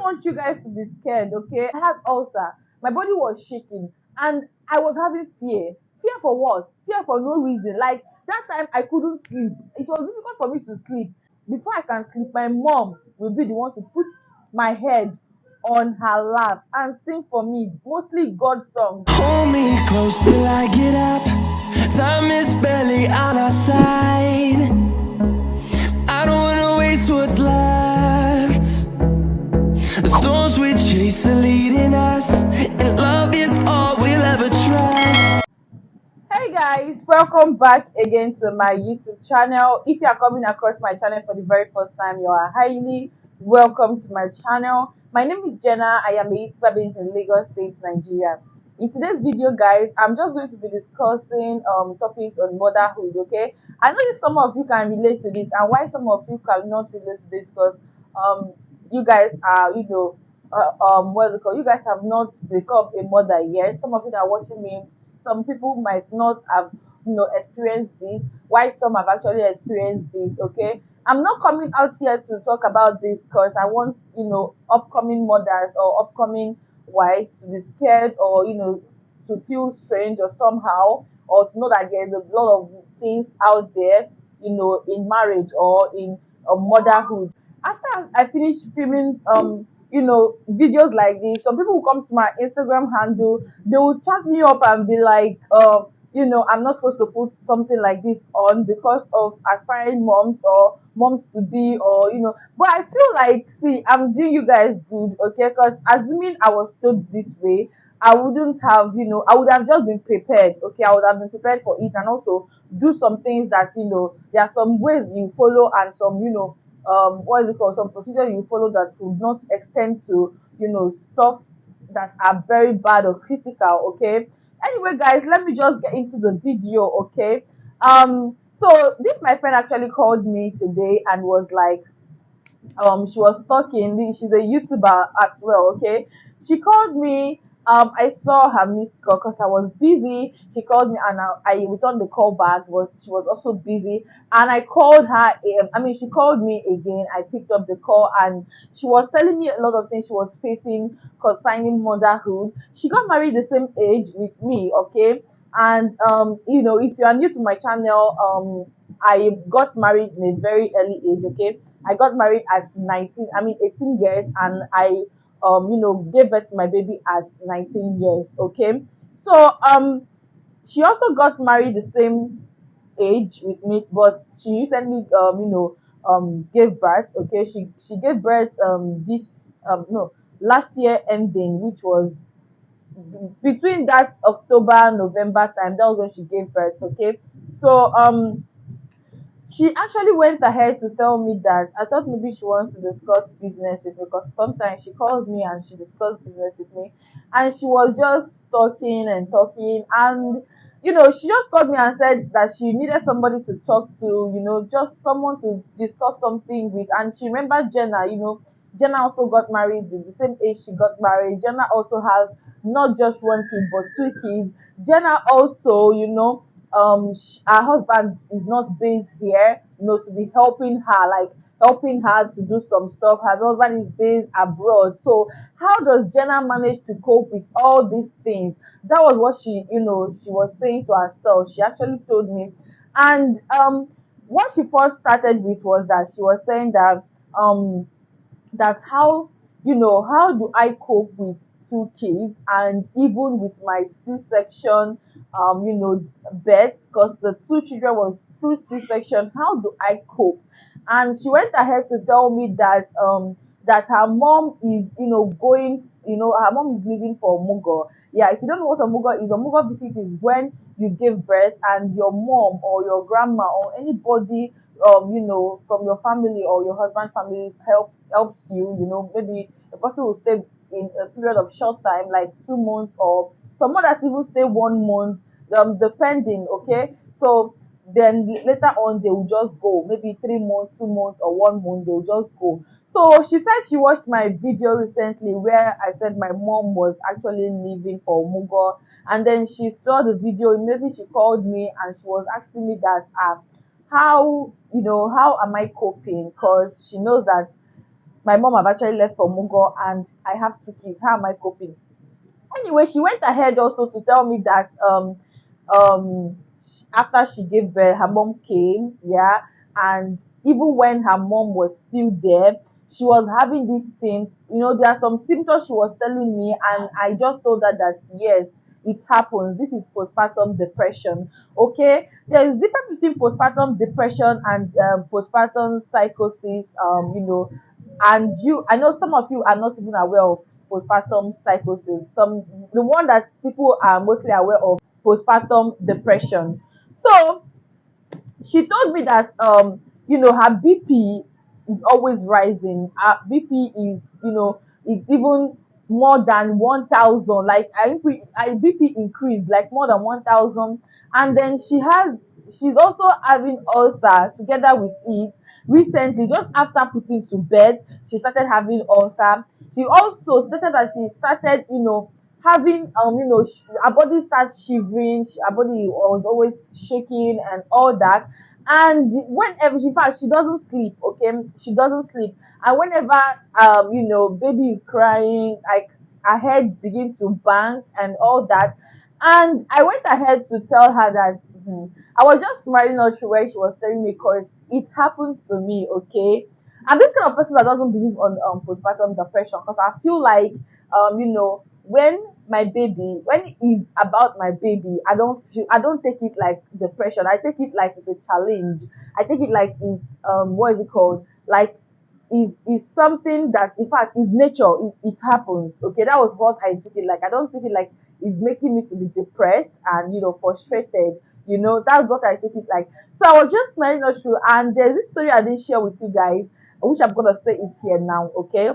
want you guys to be scared, okay? I had ulcer. My body was shaking and I was having fear. Fear for what? Fear for no reason. Like that time I couldn't sleep. It was difficult for me to sleep. Before I can sleep, my mom will be the one to put my head on her laps and sing for me, mostly God songs. Hold me close till I get up. Time is barely on our side. I don't wanna waste what's left. The storms we chase are leading us, and love is all we'll ever trust. Hey guys, welcome back again to my YouTube channel. If you are coming across my channel for the very first time, you are highly welcome to my channel. My name is Jenna. I am a YouTuber based in Lagos State, Nigeria. In today's video, guys, I'm just going to be discussing topics on motherhood. Okay, I know that some of you can relate to this, and why some of you cannot relate to this because you guys are what's it called? You guys have not become a mother yet. Some of you that are watching me, some people might not have experienced this, why some have actually experienced this. Okay, I'm not coming out here to talk about this because I want upcoming mothers or upcoming wives to be scared or to feel strange or somehow, or to know that there's a lot of things out there in marriage or in motherhood. After I finish filming videos like this, some people will come to my Instagram handle, they will chat me up and be like, I'm not supposed to put something like this on because of aspiring moms or moms to be, or but I feel like, see, I'm doing you guys good, okay? Because assuming I was told this way, I wouldn't have, I would have just been prepared, okay? I would have been prepared for it, and also do some things that, there are some ways you follow and some, what is it called, some procedure you follow that would not extend to stuff that are very bad or critical. Okay, anyway guys, let me just get into the video. Okay, so this my friend actually called me today and was like, she was talking, she's a YouTuber as well. Okay, she called me. I saw her missed call because I was busy. She called me and I returned the call back, but she was also busy. And I called her. She called me again. I picked up the call and she was telling me a lot of things she was facing concerning motherhood. She got married the same age with me. Okay, and if you are new to my channel, I got married in a very early age. Okay, I got married at 18 years, and I gave birth to my baby at 19 years. Okay, so she also got married the same age with me, but she recently gave birth. Okay, she gave birth this no last year ending, which was between that October November time. That was when she gave birth. Okay, so she actually went ahead to tell me that I thought maybe she wants to discuss business with me, because sometimes she calls me and she discuss business with me, and she was just talking and talking, and she just called me and said that she needed somebody to talk to, just someone to discuss something with. And she remembered Jenna. Jenna also got married with the same age she got married. Jenna also has not just one kid but two kids. Jenna also, her husband is not based here, to be helping her, like helping her to do some stuff. Her husband is based abroad. So how does Jenna manage to cope with all these things? That was what she was saying to herself. She actually told me. And what she first started with was that she was saying that that's how how do I cope with two kids, and even with my C-section birth, because the two children was through C-section. How do I cope? And she went ahead to tell me that her mom is going, her mom is leaving for Mugo. Yeah, if you don't know what a Mugo visit is when you give birth and your mom or your grandma or anybody from your family or your husband family helps you. Maybe a person will stay in a period of short time, like 2 months, or some others even stay 1 month, depending. Okay, so then later on they will just go, maybe 3 months, 2 months, or 1 month, they will just go. So she said she watched my video recently where I said my mom was actually leaving for Mugo, and then she saw the video. Immediately she called me and she was asking me that how am I coping, because she knows that my mom have actually left for Mugo and I have two kids. How am I coping? Anyway, she went ahead also to tell me that after she gave birth, her mom came, yeah, and even when her mom was still there, she was having this thing. There are some symptoms she was telling me, and I just told her that yes, it happens. This is postpartum depression. Okay, there is difference between postpartum depression and postpartum psychosis. And I know some of you are not even aware of postpartum psychosis. The one that people are mostly aware of postpartum depression. So she told me that her BP is always rising. Her BP is, it's even more than 1,000. Like I BP increased like more than 1,000. And then she's also having ulcer together with it. Recently, just after putting to bed, she started having ulcer. She also stated that she started, having her body starts shivering, her body was always shaking and all that. And whenever, in fact, she doesn't sleep. Okay, she doesn't sleep. And whenever baby is crying, like her head begin to bang and all that. And I went ahead to tell her that I was just smiling all through when she was telling me, because it happened to me. Okay, I'm this kind of person that doesn't believe on postpartum depression, because I feel like when when it's about my baby, I don't take it like depression. I take it like it's a challenge. I take it like it's what is it called, like is something that in fact is nature. It happens. Okay, that was what I took it like. I don't take it like it's making me to be depressed and frustrated. That's what I took it like. So I was just smiling all through, and there's this story I didn't share with you guys, which I'm gonna say it here now. Okay,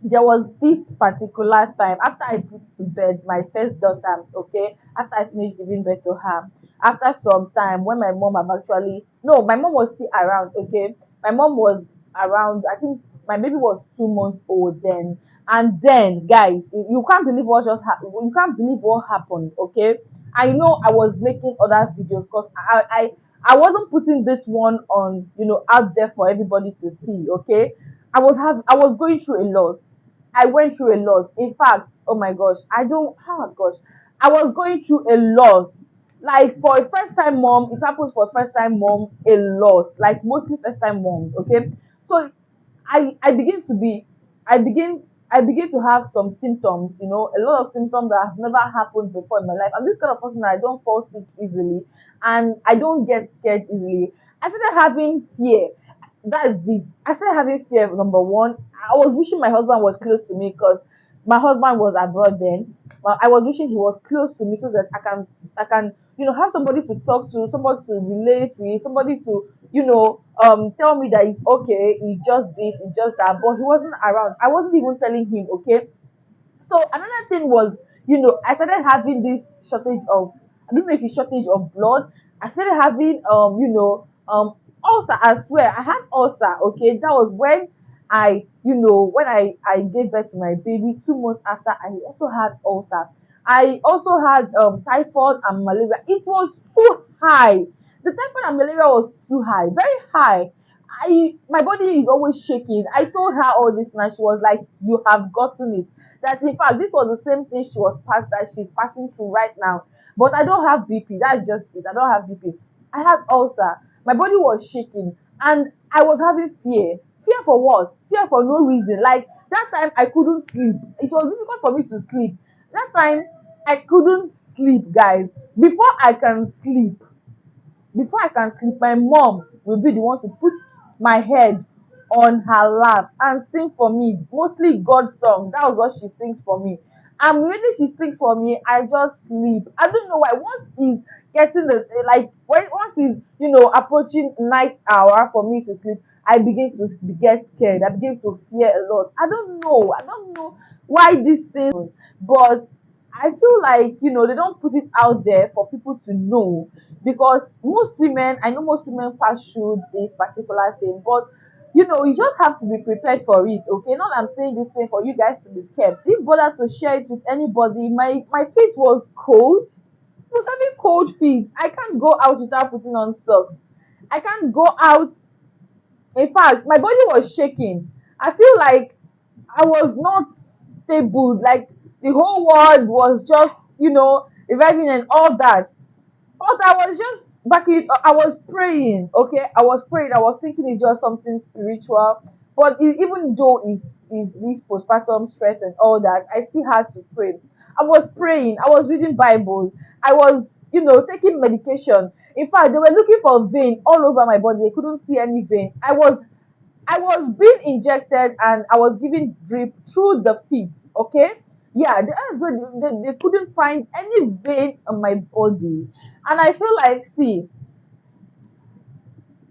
there was this particular time after I put to bed my first daughter. Okay, after I finished giving birth to her, after some time when my mom have actually no, my mom was still around. Okay, my mom was around. I think my baby was 2 months old then. And then, guys, you can't believe what just happened. You can't believe what happened. Okay, I know I was making other videos because I wasn't putting this one on out there for everybody to see. Okay, I was going through a lot. I went through a lot. In fact, oh my gosh, oh my gosh, I was going through a lot. Like for a first time mom, it happens for a first time mom a lot. Like mostly first time moms, okay? So I begin to be I begin to have some symptoms, a lot of symptoms that have never happened before in my life. I'm this kind of person that I don't fall sick easily and I don't get scared easily. I started having fear. I started having fear. Number one, I was wishing my husband was close to me because my husband was abroad then. But I was wishing he was close to me so that I can have somebody to talk to, somebody to relate with, somebody to tell me that it's okay, it's just this, it's just that. But he wasn't around. I wasn't even telling him. Okay, so another thing was, I started having this shortage of, I don't know if it's shortage of blood. I started having ulcer. I swear I had ulcer. Okay, that was when I gave birth to my baby. 2 months after, I also had ulcer. I also had typhoid and malaria. It was too high. The typhoid and malaria was too high, very high. My body is always shaking. I told her all this and she was like, "You have gotten it." That in fact this was the same thing she's passing through right now. But I don't have BP. That's just it. I don't have BP. I had ulcer. My body was shaking and I was having fear. Fear for what? Fear for no reason. Like that time I couldn't sleep. It was difficult for me to sleep. That time I couldn't sleep, guys. Before I can sleep, my mom will be the one to put my head on her laps and sing for me, mostly God song. That was what she sings for me. And immediately she sings for me, I just sleep. I don't know why. Once is getting the like when once is approaching night hour for me to sleep, I begin to get scared. I begin to fear a lot. I don't know. I don't know why these things, but I feel like they don't put it out there for people to know, because I know most women pass through this particular thing, but you just have to be prepared for it. Okay, not I'm saying this thing for you guys to be scared. Didn't bother to share it with anybody. My feet was cold. I was having cold feet. I can't go out without putting on socks. I can't go out. In fact, my body was shaking. I feel like I was not stable. Like the whole world was just, reviving and all that. But I was just back it. I was praying. Okay, I was praying. I was thinking it's just something spiritual. But even though is this postpartum stress and all that, I still had to pray. I was praying. I was reading Bible. I was, taking medication. In fact, they were looking for vein all over my body. They couldn't see any vein. I was being injected and I was giving drip through the feet. Okay, yeah, that's where they couldn't find any vein on my body, and I feel like, see,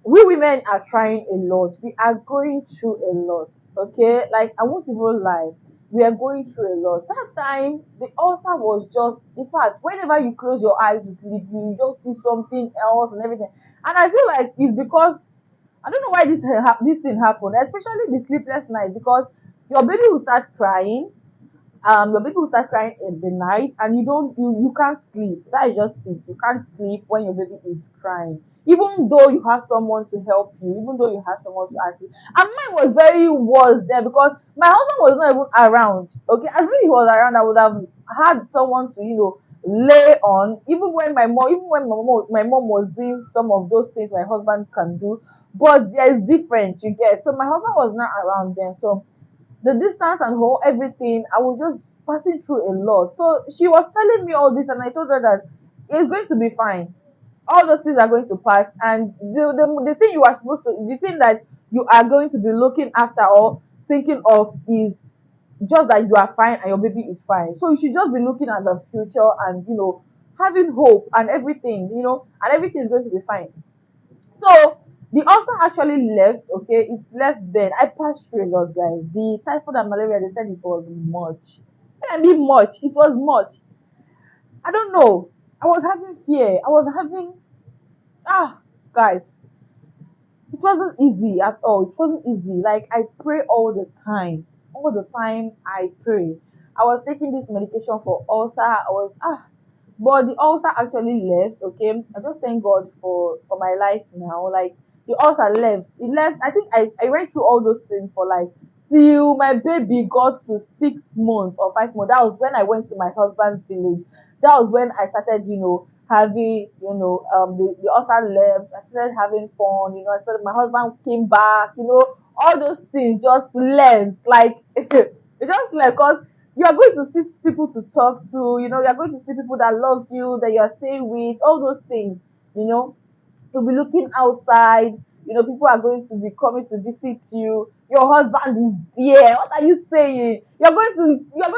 we women are trying a lot. We are going through a lot. Okay, like I won't even lie. We are going through a lot. That time, the ulcer was just, in fact, whenever you close your eyes to sleep, you just see something else and everything. And I feel like it's because I don't know why this thing happened, especially the sleepless night, because your baby will start crying. Your baby will start crying in the night, and you can't sleep. That is just it. You can't sleep when your baby is crying, even though you have someone to help you, even though you have someone to ask you. And mine was very worse there because my husband was not even around. Okay, as when he was around, I would have had someone to lay on. Even when my mom was doing some of those things my husband can do, but there is difference, you get. So my husband was not around then, so the distance and whole everything, I was just passing through a lot. So she was telling me all this, and I told her that it's going to be fine. All those things are going to pass, and the thing you are supposed to, the thing that you are going to be looking after or thinking of is just that you are fine and your baby is fine. So you should just be looking at the future and having hope and everything, and everything is going to be fine. So the ulcer actually left. Okay, it's left then. I passed through a lot, guys. The typhoid and malaria, they said it was much. When I mean much, it was much. I don't know. I was having fear. I was having guys. It wasn't easy at all. It wasn't easy. Like I pray all the time. All the time I pray. I was taking this medication for ulcer. I was but the ulcer actually left. Okay, I just thank God for my life now. Like the ulcer left. It left. I think I went through all those things for like till my baby got to 6 months or 5 months. That was when I went to my husband's village. That was when I started, having, the ulcer left. I started having fun. I started. My husband came back. All those things just left. Like it just left because you are going to see people to talk to. You are going to see people that love you, that you are staying with. All those things. You know, you'll be looking outside. People are going to be coming to visit you. Your husband is there. What are you saying? You're going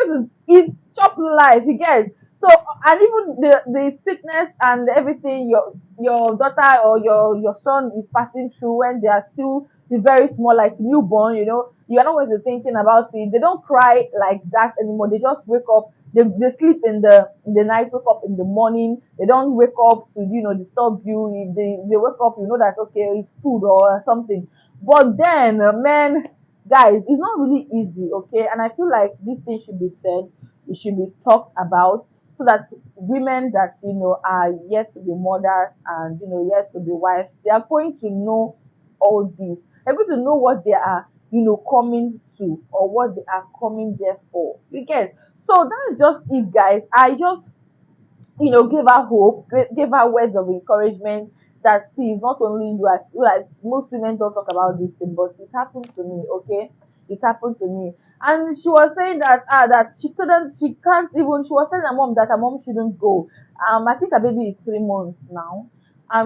to eat chop life. You get. So, and even the sickness and everything your daughter or your son is passing through when they are still the very small, like newborn. You are not going to thinking about it. They don't cry like that anymore. They just wake up. They sleep in the night, wake up in the morning. They don't wake up to disturb you. If they wake up, you know that okay, it's food or something. But then, man, guys, it's not really easy, okay? And I feel like this thing should be said. It should be talked about so that women that are yet to be mothers and yet to be wives, they are going to know all this. They're going to know what they are coming to, or what they are coming there for. You get. So that's just it, guys. I just give her hope, give her words of encouragement that see, it's not only you. I feel like most women don't talk about this thing, but it happened to me. Okay, it happened to me. And she was saying that she can't even. She was telling her mom that her mom shouldn't go. I think her baby is 3 months now.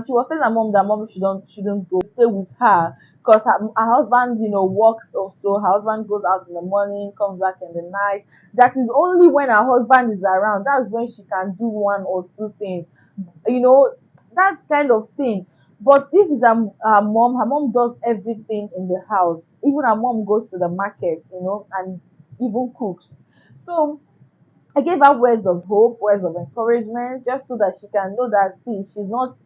She was telling her mom that mom shouldn't go, stay with her because her husband works also. Her husband goes out in the morning, comes back in the night. That is only when her husband is around. That's when she can do one or two things, you know, that kind of thing. But if it's her mom does everything in the house. Even her mom goes to the market, and even cooks. So I gave her words of hope, words of encouragement, just so that she can know that see, she's not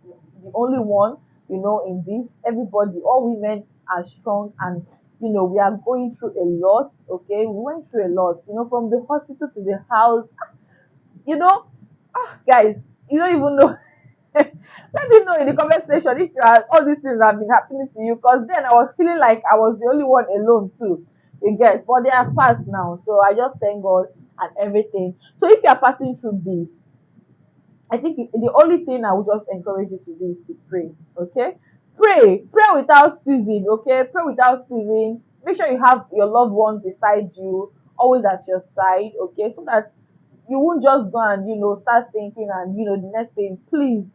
the only one, in this. Everybody, all women are strong, and we are going through a lot. Okay, we went through a lot, from the hospital to the house, you know. Guys, you don't even know. Let me know in the comment section if all these things have been happening to you, because then I was feeling like I was the only one alone too. You get, but they are past now, so I just thank God and everything. So if you are passing through this, I think the only thing I would just encourage you to do is to pray. Okay, pray without ceasing. Okay, pray without ceasing. Make sure you have your loved one beside you, always at your side. Okay, so that you won't just go and start thinking and the next thing. Please,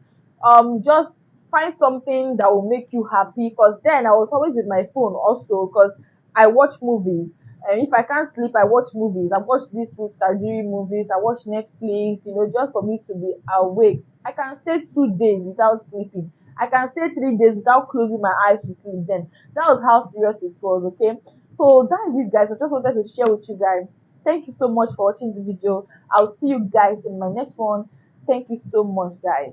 just find something that will make you happy. Because then I was always with my phone also, because I watch movies. And if I can't sleep, I watch movies. I watch these Ruth Kajiri movies. I watch Netflix, just for me to be awake. I can stay 2 days without sleeping. I can stay 3 days without closing my eyes to sleep. Then that was how serious it was. Okay, so that is it, guys. I just wanted to share with you guys. Thank you so much for watching the video. I'll see you guys in my next one. Thank you so much, guys.